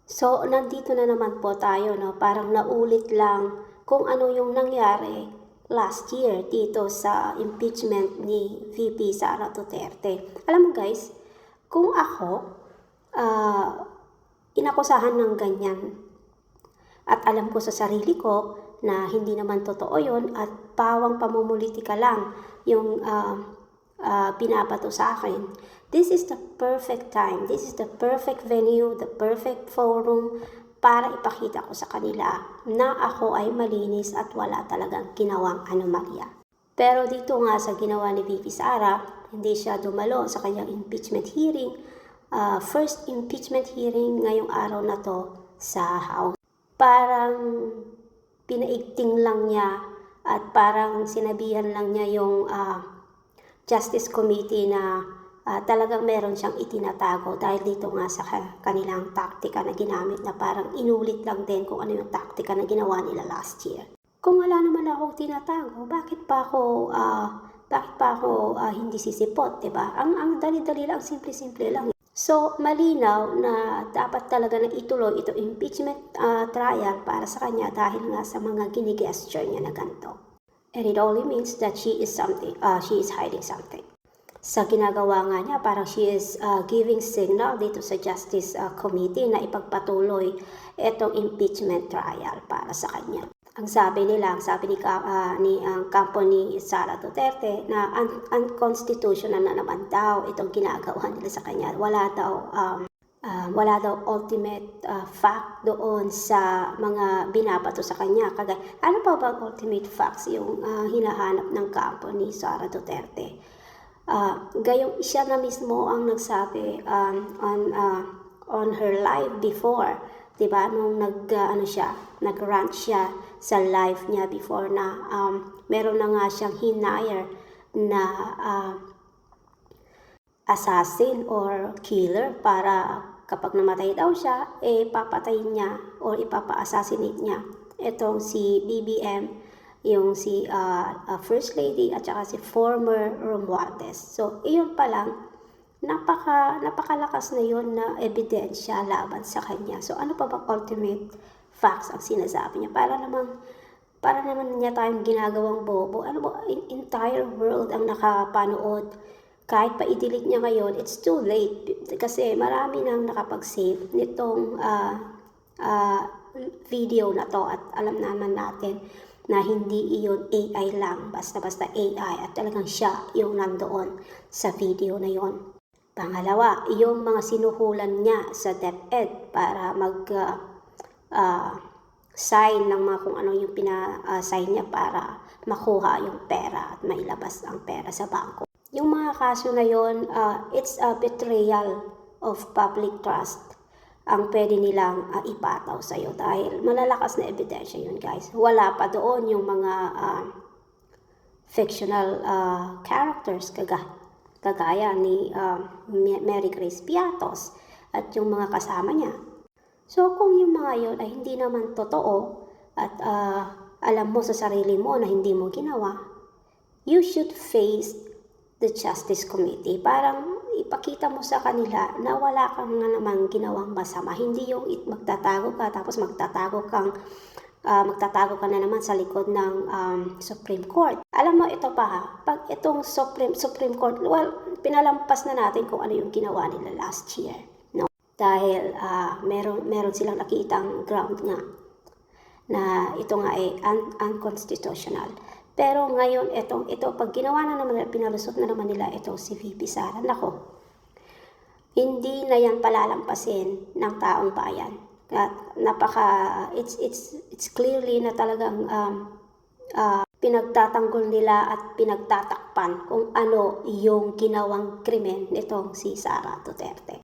So, nandito na naman po tayo, no? Parang naulit lang kung ano yung nangyari last year dito sa impeachment ni VP Sara Duterte. Alam mo guys, kung ako, inakusahan ng ganyan at alam ko sa sarili ko na hindi naman totoo yon at pawang pamumulitika lang yung pinapato sa akin. This is the perfect time, this is the perfect venue, the perfect forum para ipakita ko sa kanila na ako ay malinis at wala talagang ginawang anomalya. Pero dito nga sa ginawa ni VP Sara, hindi siya dumalo sa kanyang impeachment hearing. First impeachment hearing ngayong araw na to sa House. Parang pinaigting lang niya at parang sinabihan lang niya yung Justice Committee na talagang meron siyang itinatago dahil dito nga sa kanilang taktika na ginamit na parang inulit lang din kung ano yung taktika na ginawa nila last year. Kung wala naman akong tinatago, bakit pa ako hindi sisipot, diba? Ang dali-dali lang, simple-simple lang. So, malinaw na dapat talaga na ituloy ito impeachment trial para sa kanya dahil nga sa mga ginigesture niya na ganito. And it only means that she is hiding something. Sa ginagawa nga niya, parang she is giving signal dito sa Justice Committee na ipagpatuloy itong impeachment trial para sa kanya. Ang sabi ni kampo ni Sara Duterte na unconstitutional na naman daw itong ginagawa nila sa kanya. Wala daw ultimate fact doon sa mga binabato sa kanya. Ano pa ba ultimate facts yung hinahanap ng kampo ni Sara Duterte? Gayong siya na mismo ang nagsabi on her live before, diba, nung nag-rant siya sa live niya before na meron na nga siyang hinire na assassin or killer para kapag namatay daw siya, papatayin niya or ipapa-assassinate niya itong si BBM, yung si First Lady at saka si former Romualdez. So, iyon pa lang, napakalakas na yun na ebidensya laban sa kanya. So, ano pa ba ultimate facts ang sinasabi niya? Para naman niya tayong ginagawang bobo. Ano ba, entire world ang nakapanood. Kahit pa i-delete niya ngayon, it's too late. Kasi marami nang nakapag-save nitong video na to at alam naman natin na hindi iyon AI lang, basta-basta AI at talagang siya yung nandoon sa video na yon. Pangalawa, yung mga sinuhulan niya sa DepEd para sign ng mga kung ano yung sign niya para makuha yung pera at mailabas ang pera sa bangko. Yung mga kaso na yon, it's a betrayal of public trust ang pwede nilang ipataw sa'yo dahil malalakas na ebidensya yun, guys. Wala pa doon yung mga fictional characters kagaya ni Mary Grace Piatos at yung mga kasama niya. So, kung yung mga yun ay hindi naman totoo at alam mo sa sarili mo na hindi mo ginawa, you should face the Justice Committee. Parang ipakita mo sa kanila na wala kang nga namang ginawang masama. Hindi yung magtatago ka tapos magtatago ka na naman sa likod ng Supreme Court. Alam mo, ito pa ha, pag itong Supreme Court, well, pinalampas na natin kung ano yung ginawa nila last year. No? Dahil meron silang nakitang ground nga na ito nga ay unconstitutional. Pero ngayon, ito, pag ginawa na naman, pinalusot na naman nila ito si VP Sara, nako, hindi na yan palalampasin ng taong bayan. At it's clearly na talagang pinagtatanggol nila at pinagtatakpan kung ano yung ginawang krimen nitong si Sara Duterte.